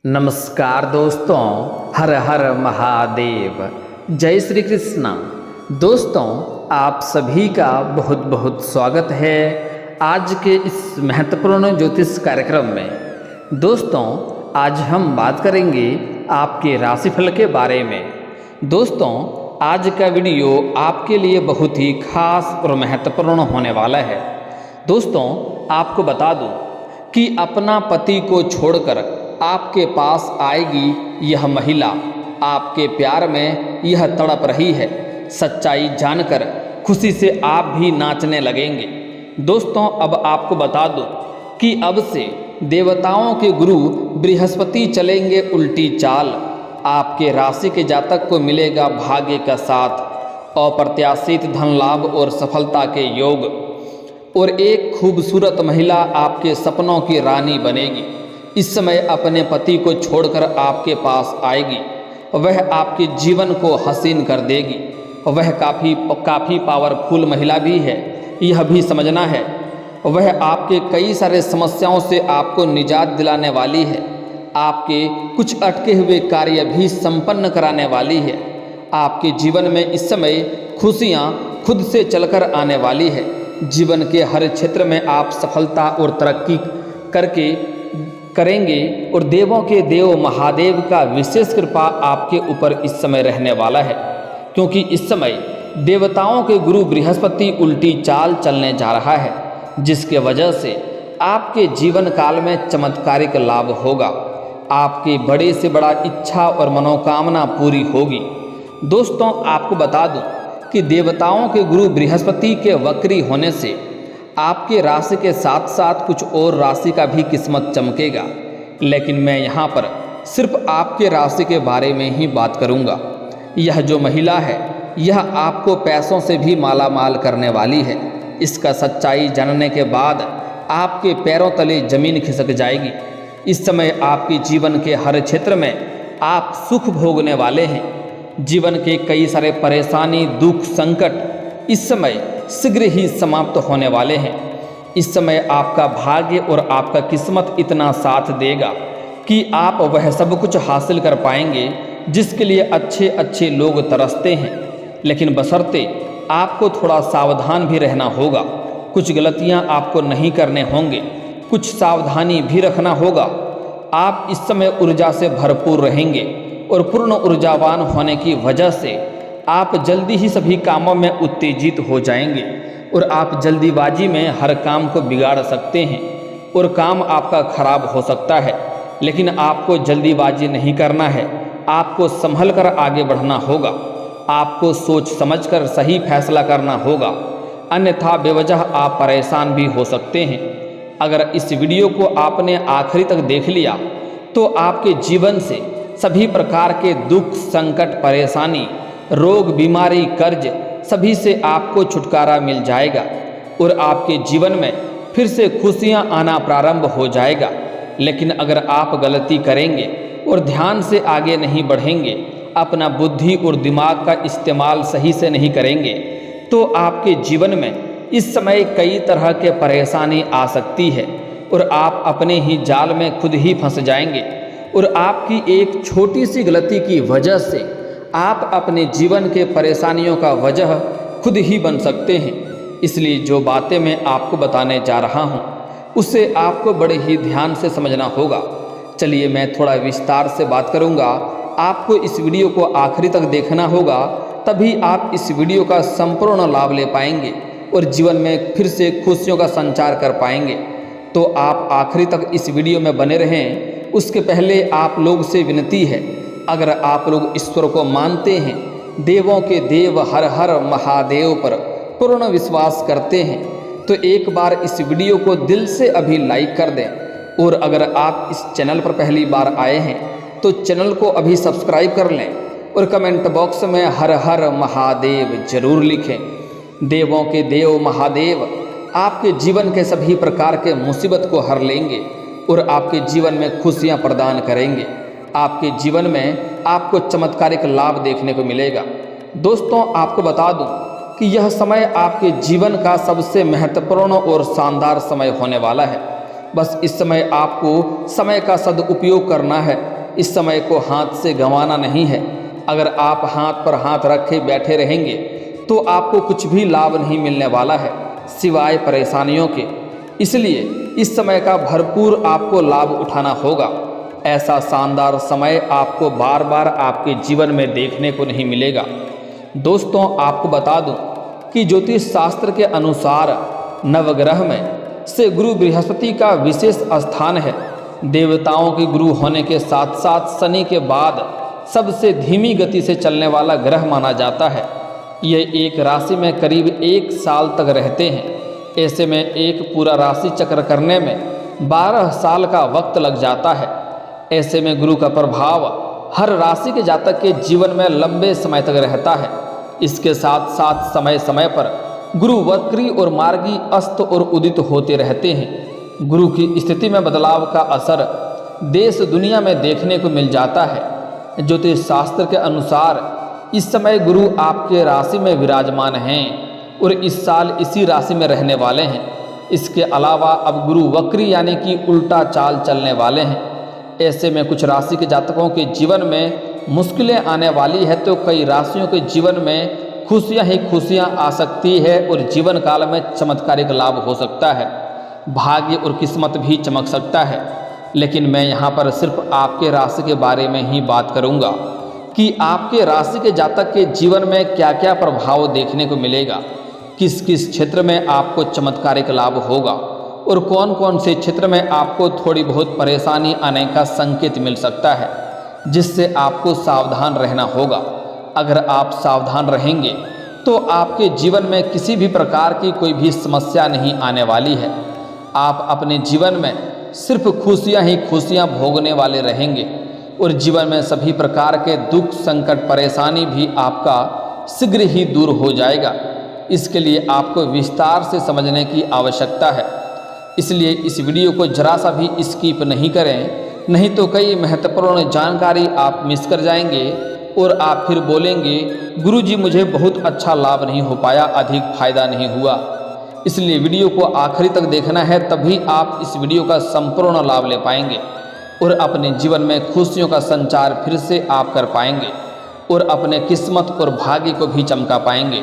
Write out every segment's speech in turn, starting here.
नमस्कार दोस्तों, हर हर महादेव, जय श्री कृष्णा। दोस्तों, आप सभी का बहुत बहुत स्वागत है आज के इस महत्वपूर्ण ज्योतिष कार्यक्रम में। दोस्तों, आज हम बात करेंगे आपके राशिफल के बारे में। दोस्तों, आज का वीडियो आपके लिए बहुत ही खास और महत्वपूर्ण होने वाला है। दोस्तों, आपको बता दूं कि अपना पति को छोड़कर आपके पास आएगी यह महिला, आपके प्यार में यह तड़प रही है। सच्चाई जानकर खुशी से आप भी नाचने लगेंगे। दोस्तों, अब आपको बता दूं कि अब से देवताओं के गुरु बृहस्पति चलेंगे उल्टी चाल। आपके राशि के जातक को मिलेगा भाग्य का साथ, अप्रत्याशित धन लाभ और सफलता के योग, और एक खूबसूरत महिला आपके सपनों की रानी बनेगी। इस समय अपने पति को छोड़कर आपके पास आएगी। वह आपके जीवन को हसीन कर देगी। वह काफ़ी पावरफुल महिला भी है, यह भी समझना है। वह आपके कई सारे समस्याओं से आपको निजात दिलाने वाली है। आपके कुछ अटके हुए कार्य भी संपन्न कराने वाली है। आपके जीवन में इस समय खुशियाँ खुद से चलकर आने वाली है। जीवन के हर क्षेत्र में आप सफलता और तरक्की करेंगे और देवों के देव महादेव का विशेष कृपा आपके ऊपर इस समय रहने वाला है, क्योंकि इस समय देवताओं के गुरु बृहस्पति उल्टी चाल चलने जा रहा है, जिसके वजह से आपके जीवन काल में चमत्कारिक लाभ होगा। आपकी बड़े से बड़ा इच्छा और मनोकामना पूरी होगी। दोस्तों, आपको बता दूं कि देवताओं के गुरु बृहस्पति के वक्री होने से आपके राशि के साथ साथ कुछ और राशि का भी किस्मत चमकेगा, लेकिन मैं यहाँ पर सिर्फ आपके राशि के बारे में ही बात करूँगा। यह जो महिला है, यह आपको पैसों से भी माला माल करने वाली है। इसका सच्चाई जानने के बाद आपके पैरों तले जमीन खिसक जाएगी। इस समय आपके जीवन के हर क्षेत्र में आप सुख भोगने वाले हैं। जीवन के कई सारे परेशानी, दुख, संकट इस समय शीघ्र ही समाप्त होने वाले हैं। इस समय आपका भाग्य और आपका किस्मत इतना साथ देगा कि आप वह सब कुछ हासिल कर पाएंगे जिसके लिए अच्छे अच्छे लोग तरसते हैं। लेकिन बशर्ते आपको थोड़ा सावधान भी रहना होगा। कुछ गलतियां आपको नहीं करने होंगे, कुछ सावधानी भी रखना होगा। आप इस समय ऊर्जा से भरपूर रहेंगे और पूर्ण ऊर्जावान होने की वजह से आप जल्दी ही सभी कामों में उत्तेजित हो जाएंगे और आप जल्दीबाजी में हर काम को बिगाड़ सकते हैं और काम आपका खराब हो सकता है। लेकिन आपको जल्दीबाजी नहीं करना है, आपको संभल कर आगे बढ़ना होगा। आपको सोच समझकर सही फैसला करना होगा, अन्यथा बेवजह आप परेशान भी हो सकते हैं। अगर इस वीडियो को आपने आखिरी तक देख लिया तो आपके जीवन से सभी प्रकार के दुख, संकट, परेशानी, रोग, बीमारी, कर्ज सभी से आपको छुटकारा मिल जाएगा और आपके जीवन में फिर से खुशियां आना प्रारंभ हो जाएगा। लेकिन अगर आप गलती करेंगे और ध्यान से आगे नहीं बढ़ेंगे, अपना बुद्धि और दिमाग का इस्तेमाल सही से नहीं करेंगे, तो आपके जीवन में इस समय कई तरह के परेशानी आ सकती है और आप अपने ही जाल में खुद ही फंस जाएंगे। और आपकी एक छोटी सी गलती की वजह से आप अपने जीवन के परेशानियों का वजह खुद ही बन सकते हैं। इसलिए जो बातें मैं आपको बताने जा रहा हूँ उसे आपको बड़े ही ध्यान से समझना होगा। चलिए, मैं थोड़ा विस्तार से बात करूँगा। आपको इस वीडियो को आखिरी तक देखना होगा, तभी आप इस वीडियो का संपूर्ण लाभ ले पाएंगे और जीवन में फिर से खुशियों का संचार कर पाएंगे। तो आप आखिरी तक इस वीडियो में बने रहें। उसके पहले आप लोग से विनती है, अगर आप लोग ईश्वर को मानते हैं, देवों के देव हर हर महादेव पर पूर्ण विश्वास करते हैं, तो एक बार इस वीडियो को दिल से अभी लाइक कर दें। और अगर आप इस चैनल पर पहली बार आए हैं तो चैनल को अभी सब्सक्राइब कर लें और कमेंट बॉक्स में हर हर महादेव जरूर लिखें। देवों के देव महादेव आपके जीवन के सभी प्रकार के मुसीबत को हर लेंगे और आपके जीवन में खुशियाँ प्रदान करेंगे। आपके जीवन में आपको चमत्कारिक लाभ देखने को मिलेगा। दोस्तों, आपको बता दूं कि यह समय आपके जीवन का सबसे महत्वपूर्ण और शानदार समय होने वाला है। बस इस समय आपको समय का सदुपयोग करना है इस समय को हाथ से गंवाना नहीं है। अगर आप हाथ पर हाथ रखे बैठे रहेंगे तो आपको कुछ भी लाभ नहीं मिलने वाला है सिवाय परेशानियों के। इसलिए इस समय का भरपूर आपको लाभ उठाना होगा। ऐसा शानदार समय आपको बार बार आपके जीवन में देखने को नहीं मिलेगा। दोस्तों, आपको बता दूं कि ज्योतिष शास्त्र के अनुसार नवग्रह में से गुरु बृहस्पति का विशेष स्थान है। देवताओं के गुरु होने के साथ साथ शनि के बाद सबसे धीमी गति से चलने वाला ग्रह माना जाता है। ये एक राशि में करीब 1 साल तक रहते हैं। ऐसे में एक पूरा राशि चक्र करने में 12 साल का वक्त लग जाता है। ऐसे में गुरु का प्रभाव हर राशि के जातक के जीवन में लंबे समय तक रहता है। इसके साथ साथ समय समय पर गुरु वक्री और मार्गी अस्त और उदित होते रहते हैं। गुरु की स्थिति में बदलाव का असर देश दुनिया में देखने को मिल जाता है। ज्योतिष शास्त्र के अनुसार इस समय गुरु आपके राशि में विराजमान हैं और इस साल इसी राशि में रहने वाले हैं। इसके अलावा अब गुरु वक्री यानी कि उल्टा चाल चलने वाले हैं। ऐसे में कुछ राशि के जातकों के जीवन में मुश्किलें आने वाली है तो कई राशियों के जीवन में खुशियां ही खुशियां आ सकती है और जीवन काल में चमत्कारिक लाभ हो सकता है। भाग्य और किस्मत भी चमक सकता है। लेकिन मैं यहाँ पर सिर्फ आपके राशि के बारे में ही बात करूँगा कि आपके राशि के जातक के जीवन में क्या क्या प्रभाव देखने को मिलेगा, किस किस क्षेत्र में आपको चमत्कारिक लाभ होगा और कौन कौन से क्षेत्र में आपको थोड़ी बहुत परेशानी आने का संकेत मिल सकता है, जिससे आपको सावधान रहना होगा। अगर आप सावधान रहेंगे तो आपके जीवन में किसी भी प्रकार की कोई भी समस्या नहीं आने वाली है। आप अपने जीवन में सिर्फ खुशियां ही खुशियां भोगने वाले रहेंगे और जीवन में सभी प्रकार के दुख, संकट, परेशानी भी आपका शीघ्र ही दूर हो जाएगा। इसके लिए आपको विस्तार से समझने की आवश्यकता है। इसलिए इस वीडियो को जरा सा भी स्किप नहीं करें, नहीं तो कई महत्वपूर्ण जानकारी आप मिस कर जाएंगे और आप फिर बोलेंगे गुरुजी मुझे बहुत अच्छा लाभ नहीं हो पाया, अधिक फायदा नहीं हुआ। इसलिए वीडियो को आखिरी तक देखना है, तभी आप इस वीडियो का संपूर्ण लाभ ले पाएंगे और अपने जीवन में खुशियों का संचार फिर से आप कर पाएंगे और अपने किस्मत और भाग्य को भी चमका पाएंगे।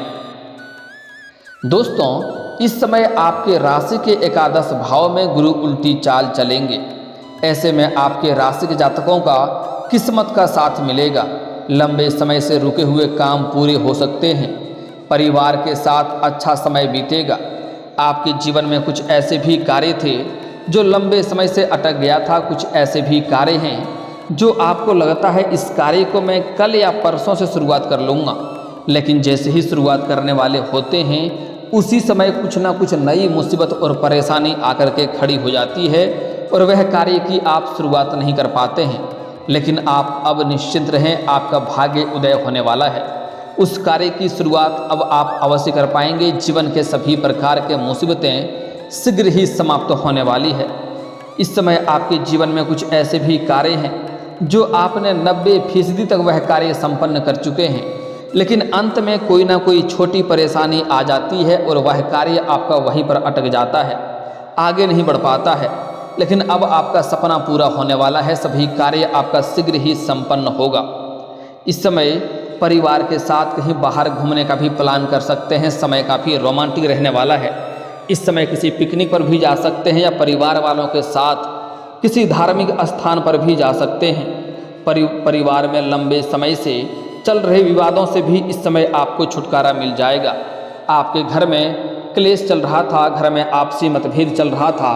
दोस्तों, इस समय आपके राशि के एकादश भाव में गुरु उल्टी चाल चलेंगे। ऐसे में आपके राशि के जातकों का किस्मत का साथ मिलेगा। लंबे समय से रुके हुए काम पूरे हो सकते हैं। परिवार के साथ अच्छा समय बीतेगा। आपके जीवन में कुछ ऐसे भी कार्य थे जो लंबे समय से अटक गया था। कुछ ऐसे भी कार्य हैं जो आपको लगता है इस कार्य को मैं कल या परसों से शुरुआत कर लूँगा, लेकिन जैसे ही शुरुआत करने वाले होते हैं उसी समय कुछ ना कुछ नई मुसीबत और परेशानी आकर के खड़ी हो जाती है और वह कार्य की आप शुरुआत नहीं कर पाते हैं। लेकिन आप अब निश्चिंत रहें, आपका भाग्य उदय होने वाला है। उस कार्य की शुरुआत अब आप अवश्य कर पाएंगे। जीवन के सभी प्रकार के मुसीबतें शीघ्र ही समाप्त होने वाली है। इस समय आपके जीवन में कुछ ऐसे भी कार्य हैं जो आपने 90% तक वह कार्य संपन्न कर चुके हैं, लेकिन अंत में कोई ना कोई छोटी परेशानी आ जाती है और वह कार्य आपका वहीं पर अटक जाता है, आगे नहीं बढ़ पाता है। लेकिन अब आपका सपना पूरा होने वाला है। सभी कार्य आपका शीघ्र ही संपन्न होगा। इस समय परिवार के साथ कहीं बाहर घूमने का भी प्लान कर सकते हैं। समय काफ़ी रोमांटिक रहने वाला है। इस समय किसी पिकनिक पर भी जा सकते हैं या परिवार वालों के साथ किसी धार्मिक स्थान पर भी जा सकते हैं। परिवार में लंबे समय से चल रहे विवादों से भी इस समय आपको छुटकारा मिल जाएगा। आपके घर में क्लेश चल रहा था, घर में आपसी मतभेद चल रहा था।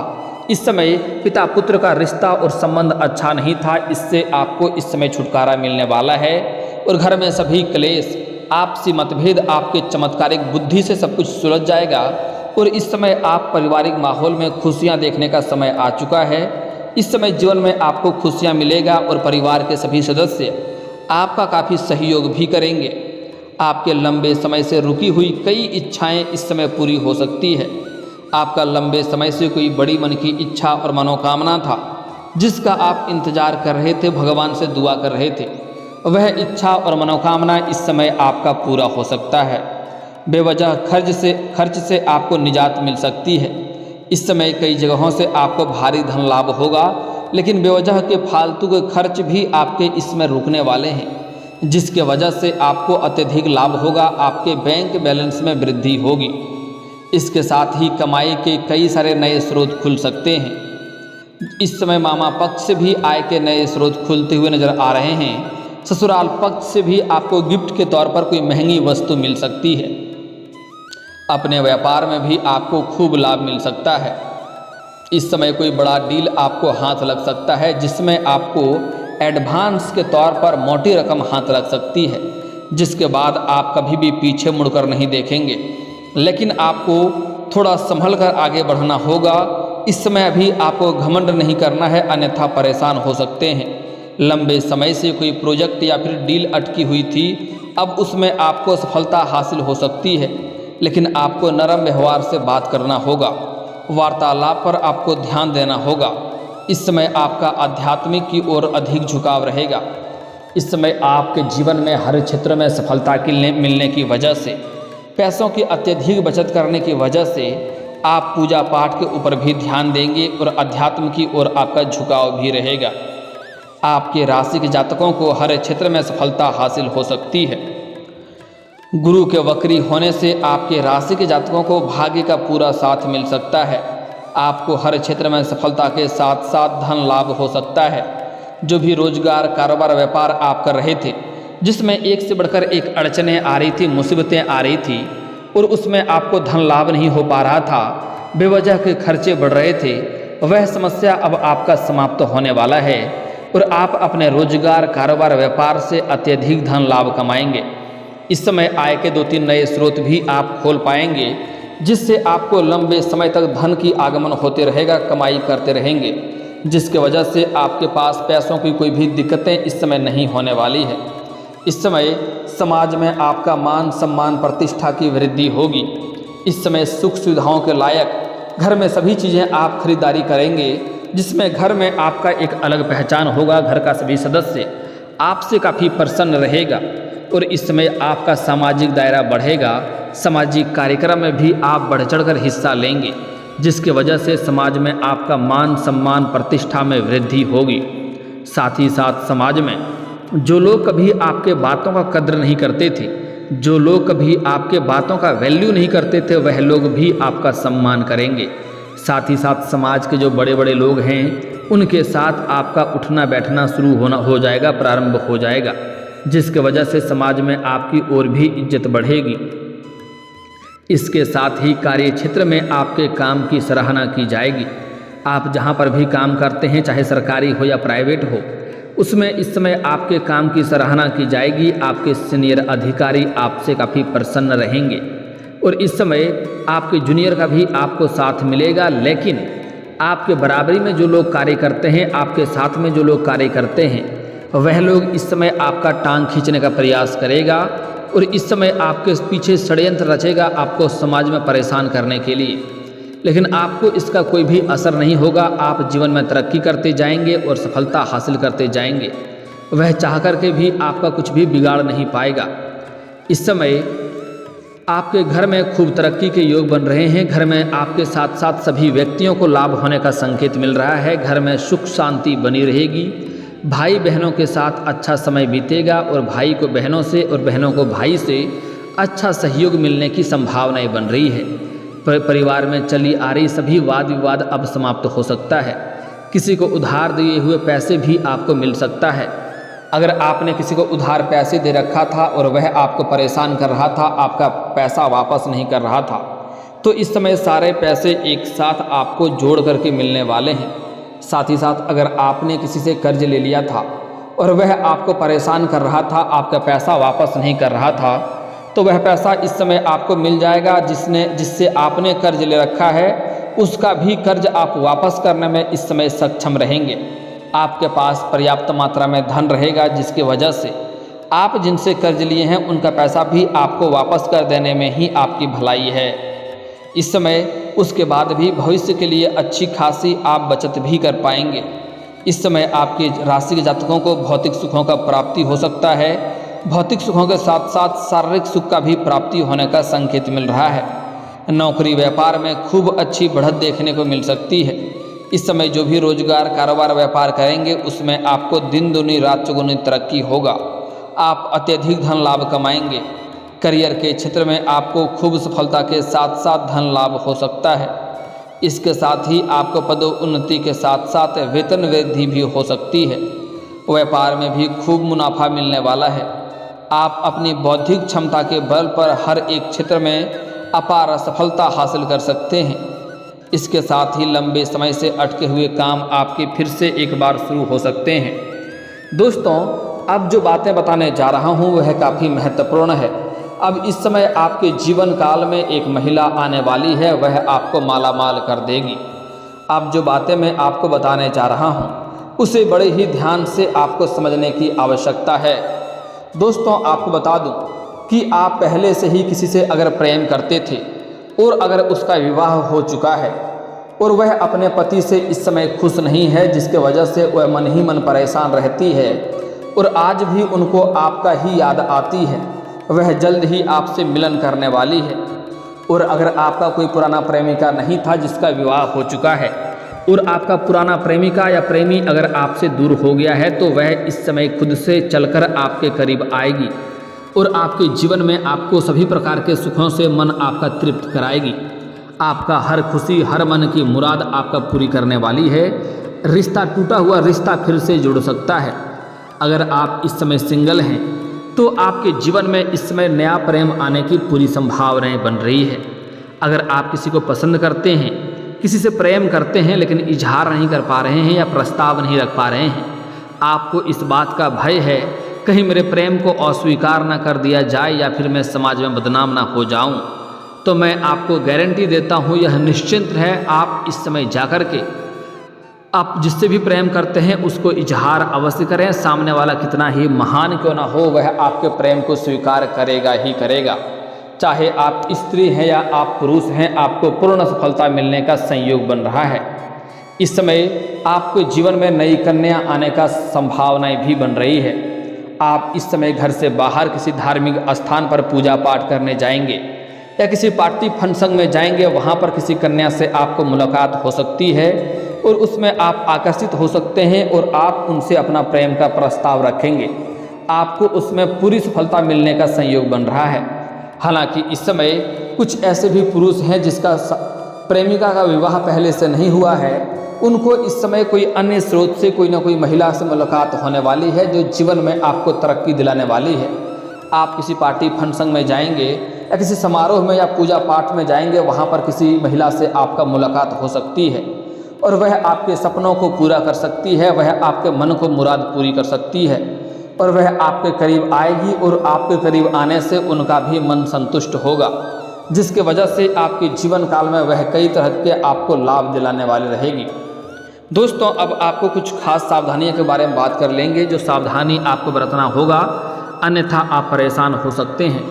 इस समय पिता पुत्र का रिश्ता और संबंध अच्छा नहीं था, इससे आपको इस समय छुटकारा मिलने वाला है और घर में सभी क्लेश, आपसी मतभेद आपके चमत्कारिक बुद्धि से सब कुछ सुलझ जाएगा और इस समय आप पारिवारिक माहौल में खुशियां देखने का समय आ चुका है। इस समय जीवन में आपको खुशियां मिलेगा और परिवार के सभी सदस्य आपका काफ़ी सहयोग भी करेंगे। आपके लंबे समय से रुकी हुई कई इच्छाएं इस समय पूरी हो सकती है। आपका लंबे समय से कोई बड़ी मन की इच्छा और मनोकामना था जिसका आप इंतजार कर रहे थे, भगवान से दुआ कर रहे थे, वह इच्छा और मनोकामना इस समय आपका पूरा हो सकता है। बेवजह खर्च से आपको निजात मिल सकती है। इस समय कई जगहों से आपको भारी धन लाभ होगा, लेकिन बेवजह के फालतू के खर्च भी आपके इसमें रुकने वाले हैं, जिसके वजह से आपको अत्यधिक लाभ होगा, आपके बैंक बैलेंस में वृद्धि होगी। इसके साथ ही कमाई के कई सारे नए स्रोत खुल सकते हैं। इस समय मामा पक्ष से भी आय के नए स्रोत खुलते हुए नजर आ रहे हैं। ससुराल पक्ष से भी आपको गिफ्ट के तौर पर कोई महंगी वस्तु मिल सकती है। अपने व्यापार में भी आपको खूब लाभ मिल सकता है। इस समय कोई बड़ा डील आपको हाथ लग सकता है, जिसमें आपको एडवांस के तौर पर मोटी रकम हाथ लग सकती है, जिसके बाद आप कभी भी पीछे मुड़कर नहीं देखेंगे। लेकिन आपको थोड़ा संभल कर आगे बढ़ना होगा। इस समय अभी आपको घमंड नहीं करना है, अन्यथा परेशान हो सकते हैं। लंबे समय से कोई प्रोजेक्ट या फिर डील अटकी हुई थी, अब उसमें आपको सफलता हासिल हो सकती है, लेकिन आपको नरम व्यवहार से बात करना होगा। वार्तालाप पर आपको ध्यान देना होगा। इस समय आपका आध्यात्मिक की ओर अधिक झुकाव रहेगा। इस समय आपके जीवन में हर क्षेत्र में सफलता मिलने की वजह से, पैसों की अत्यधिक बचत करने की वजह से आप पूजा पाठ के ऊपर भी ध्यान देंगे और अध्यात्म की ओर आपका झुकाव भी रहेगा। आपके राशि के जातकों को हर क्षेत्र में सफलता हासिल हो सकती है। गुरु के वक्री होने से आपके राशि के जातकों को भाग्य का पूरा साथ मिल सकता है। आपको हर क्षेत्र में सफलता के साथ साथ धन लाभ हो सकता है। जो भी रोजगार, कारोबार, व्यापार आप कर रहे थे, जिसमें एक से बढ़कर एक अड़चनें आ रही थी, मुसीबतें आ रही थी और उसमें आपको धन लाभ नहीं हो पा रहा था, बेवजह के खर्चे बढ़ रहे थे, वह समस्या अब आपका समाप्त होने वाला है और आप अपने रोजगार, कारोबार, व्यापार से अत्यधिक धन लाभ कमाएंगे। इस समय आय के 2-3 नए स्रोत भी आप खोल पाएंगे, जिससे आपको लंबे समय तक धन की आगमन होते रहेगा, कमाई करते रहेंगे, जिसके वजह से आपके पास पैसों की कोई भी दिक्कतें इस समय नहीं होने वाली है। इस समय समाज में आपका मान सम्मान, प्रतिष्ठा की वृद्धि होगी। इस समय सुख सुविधाओं के लायक घर में सभी चीज़ें आप खरीदारी करेंगे, जिसमें घर में आपका एक अलग पहचान होगा। घर का सभी सदस्य आपसे काफ़ी प्रसन्न रहेगा और इस समय आपका सामाजिक दायरा बढ़ेगा। सामाजिक कार्यक्रम में भी आप बढ़ चढ़कर हिस्सा लेंगे, जिसके वजह से समाज में आपका मान सम्मान, प्रतिष्ठा में वृद्धि होगी। साथ ही साथ समाज में जो लोग कभी आपके बातों का कद्र नहीं करते थे, जो लोग कभी आपके बातों का वैल्यू नहीं करते थे, वह लोग भी आपका सम्मान करेंगे। साथ ही साथ समाज के जो बड़े बड़े लोग हैं, उनके साथ आपका उठना बैठना शुरू हो जाएगा, प्रारंभ हो जाएगा, जिसके वजह से समाज में आपकी और भी इज्जत बढ़ेगी। इसके साथ ही कार्य क्षेत्र में आपके काम की सराहना की जाएगी। आप जहां पर भी काम करते हैं, चाहे सरकारी हो या प्राइवेट हो, उसमें इस समय आपके काम की सराहना की जाएगी। आपके सीनियर अधिकारी आपसे काफ़ी प्रसन्न रहेंगे और इस समय आपके जूनियर का भी आपको साथ मिलेगा। लेकिन आपके बराबरी में जो लोग कार्य करते हैं, आपके साथ में जो लोग कार्य करते हैं, वह लोग इस समय आपका टांग खींचने का प्रयास करेगा और इस समय आपके पीछे षड्यंत्र रचेगा आपको समाज में परेशान करने के लिए। लेकिन आपको इसका कोई भी असर नहीं होगा। आप जीवन में तरक्की करते जाएंगे और सफलता हासिल करते जाएंगे। वह चाह करके भी आपका कुछ भी बिगाड़ नहीं पाएगा। इस समय आपके घर में खूब तरक्की के योग बन रहे हैं। घर में आपके साथ साथ सभी व्यक्तियों को लाभ होने का संकेत मिल रहा है। घर में सुख शांति बनी रहेगी। भाई बहनों के साथ अच्छा समय बीतेगा और भाई को बहनों से और बहनों को भाई से अच्छा सहयोग मिलने की संभावनाएं बन रही है। परिवार में चली आ रही सभी वाद विवाद अब समाप्त हो सकता है। किसी को उधार दिए हुए पैसे भी आपको मिल सकता है। अगर आपने किसी को उधार पैसे दे रखा था और वह आपको परेशान कर रहा था, आपका पैसा वापस नहीं कर रहा था, तो इस समय सारे पैसे एक साथ आपको जोड़ करके मिलने वाले हैं। साथ ही साथ अगर आपने किसी से कर्ज ले लिया था और वह आपको परेशान कर रहा था, आपका पैसा वापस नहीं कर रहा था, तो वह पैसा इस समय आपको मिल जाएगा। जिससे आपने कर्ज ले रखा है, उसका भी कर्ज आप वापस करने में इस समय सक्षम रहेंगे। आपके पास पर्याप्त मात्रा में धन रहेगा, जिसकी वजह से आप जिनसे कर्ज लिए हैं उनका पैसा भी आपको वापस कर देने में ही आपकी भलाई है। इस समय उसके बाद भी भविष्य के लिए अच्छी खासी आप बचत भी कर पाएंगे। इस समय आपके राशि के जातकों को भौतिक सुखों का प्राप्ति हो सकता है। भौतिक सुखों के साथ साथ शारीरिक सुख का भी प्राप्ति होने का संकेत मिल रहा है। नौकरी व्यापार में खूब अच्छी बढ़त देखने को मिल सकती है। इस समय जो भी रोजगार, कारोबार, व्यापार करेंगे उसमें आपको दिन दुनी रात चौगुनी तरक्की होगा। आप अत्यधिक धन लाभ कमाएंगे। करियर के क्षेत्र में आपको खूब सफलता के साथ साथ धन लाभ हो सकता है। इसके साथ ही आपको पदोन्नति के साथ साथ वेतन वृद्धि भी हो सकती है। व्यापार में भी खूब मुनाफा मिलने वाला है। आप अपनी बौद्धिक क्षमता के बल पर हर एक क्षेत्र में अपार सफलता हासिल कर सकते हैं। इसके साथ ही लंबे समय से अटके हुए काम आपके फिर से एक बार शुरू हो सकते हैं। दोस्तों, अब जो बातें बताने जा रहा हूँ वह काफ़ी महत्वपूर्ण है। अब इस समय आपके जीवन काल में एक महिला आने वाली है, वह आपको मालामाल कर देगी। अब जो बातें मैं आपको बताने जा रहा हूँ उसे बड़े ही ध्यान से आपको समझने की आवश्यकता है। दोस्तों, आपको बता दूं कि आप पहले से ही किसी से अगर प्रेम करते थे और अगर उसका विवाह हो चुका है और वह अपने पति से इस समय खुश नहीं है, जिसके वजह से वह मन ही मन परेशान रहती है और आज भी उनको आपका ही याद आती है, वह जल्द ही आपसे मिलन करने वाली है। और अगर आपका कोई पुराना प्रेमिका नहीं था जिसका विवाह हो चुका है और आपका पुराना प्रेमिका या प्रेमी अगर आपसे दूर हो गया है तो वह इस समय खुद से चलकर आपके करीब आएगी और आपके जीवन में आपको सभी प्रकार के सुखों से मन आपका तृप्त कराएगी। आपका हर खुशी, हर मन की मुराद आपका पूरी करने वाली है। रिश्ता, टूटा हुआ रिश्ता फिर से जुड़ सकता है। अगर आप इस समय सिंगल हैं तो आपके जीवन में इस समय नया प्रेम आने की पूरी संभावनाएं बन रही है। अगर आप किसी को पसंद करते हैं, किसी से प्रेम करते हैं लेकिन इजहार नहीं कर पा रहे हैं या प्रस्ताव नहीं रख पा रहे हैं, आपको इस बात का भय है कहीं मेरे प्रेम को अस्वीकार ना कर दिया जाए या फिर मैं समाज में बदनाम ना हो जाऊं, तो मैं आपको गारंटी देता हूं, यह निश्चिंत है, आप इस समय जाकर के आप जिससे भी प्रेम करते हैं उसको इजहार अवश्य करें। सामने वाला कितना ही महान क्यों ना हो, वह आपके प्रेम को स्वीकार करेगा ही करेगा। चाहे आप स्त्री हैं या आप पुरुष हैं, आपको पूर्ण सफलता मिलने का संयोग बन रहा है। इस समय आपके जीवन में नई कन्या आने का संभावनाएं भी बन रही है। आप इस समय घर से बाहर किसी धार्मिक स्थान पर पूजा पाठ करने जाएंगे या किसी पार्टी फंक्शन में जाएंगे, वहाँ पर किसी कन्या से आपको मुलाकात हो सकती है और उसमें आप आकर्षित हो सकते हैं और आप उनसे अपना प्रेम का प्रस्ताव रखेंगे। आपको उसमें पूरी सफलता मिलने का संयोग बन रहा है। हालांकि इस समय कुछ ऐसे भी पुरुष हैं जिसका प्रेमिका का विवाह पहले से नहीं हुआ है, उनको इस समय कोई अन्य स्रोत से कोई ना कोई महिला से मुलाकात होने वाली है जो जीवन में आपको तरक्की दिलाने वाली है। आप किसी पार्टी फंक्शन में जाएंगे या किसी समारोह में या पूजा पाठ में जाएंगे, वहाँ पर किसी महिला से आपका मुलाकात हो सकती है और वह आपके सपनों को पूरा कर सकती है, वह आपके मन को मुराद पूरी कर सकती है और वह आपके करीब आएगी और आपके करीब आने से उनका भी मन संतुष्ट होगा, जिसके वजह से आपके जीवन काल में वह कई तरह के आपको लाभ दिलाने वाली रहेगी। दोस्तों, अब आपको कुछ खास सावधानियों के बारे में बात कर लेंगे जो सावधानी आपको बरतना होगा, अन्यथा आप परेशान हो सकते हैं।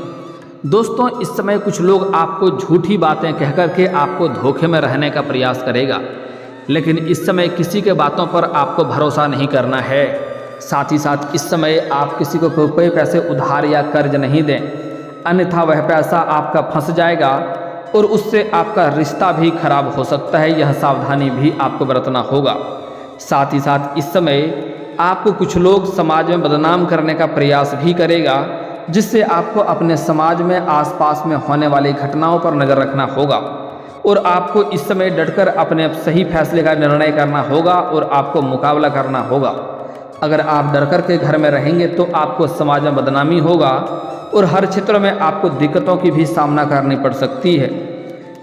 दोस्तों, इस समय कुछ लोग आपको झूठी बातें कह कर के आपको धोखे में रहने का प्रयास करेगा, लेकिन इस समय किसी के बातों पर आपको भरोसा नहीं करना है। साथ ही साथ इस समय आप किसी को कोई पैसे उधार या कर्ज नहीं दें, अन्यथा वह पैसा आपका फंस जाएगा और उससे आपका रिश्ता भी खराब हो सकता है। यह सावधानी भी आपको बरतना होगा। साथ ही साथ इस समय आपको कुछ लोग समाज में बदनाम करने का प्रयास भी करेगा, जिससे आपको अपने समाज में आसपास में होने वाली घटनाओं पर नज़र रखना होगा और आपको इस समय डटकर अपने सही फैसले का निर्णय करना होगा और आपको मुकाबला करना होगा। अगर आप डर कर के घर में रहेंगे तो आपको समाज में बदनामी होगा और हर क्षेत्र में आपको दिक्कतों की भी सामना करनी पड़ सकती है।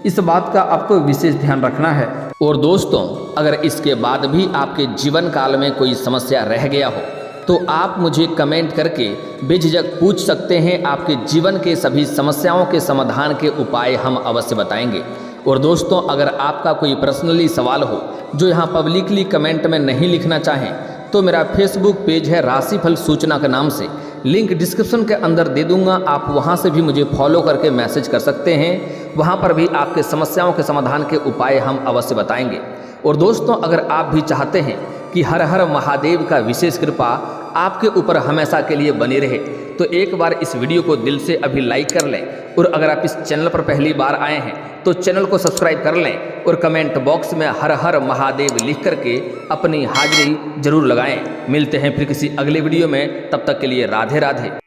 इस बात का आपको विशेष ध्यान रखना है। और दोस्तों, अगर इसके बाद भी आपके जीवन काल में कोई समस्या रह गया हो तो आप मुझे कमेंट करके बेझिझक पूछ सकते हैं। आपके जीवन के सभी समस्याओं के समाधान के उपाय हम अवश्य बताएंगे। और दोस्तों, अगर आपका कोई पर्सनली सवाल हो जो यहाँ पब्लिकली कमेंट में नहीं लिखना चाहें तो मेरा फेसबुक पेज है राशिफल सूचना के नाम से, लिंक डिस्क्रिप्शन के अंदर दे दूंगा। आप वहां से भी मुझे फॉलो करके मैसेज कर सकते हैं। वहां पर भी आपके समस्याओं के समाधान के उपाय हम अवश्य बताएंगे। और दोस्तों, अगर आप भी चाहते हैं कि हर हर महादेव का विशेष कृपा आपके ऊपर हमेशा के लिए बनी रहे तो एक बार इस वीडियो को दिल से अभी लाइक कर लें, और अगर आप इस चैनल पर पहली बार आए हैं तो चैनल को सब्सक्राइब कर लें और कमेंट बॉक्स में हर हर महादेव लिख करके अपनी हाजिरी जरूर लगाएं। मिलते हैं फिर किसी अगले वीडियो में, तब तक के लिए राधे राधे।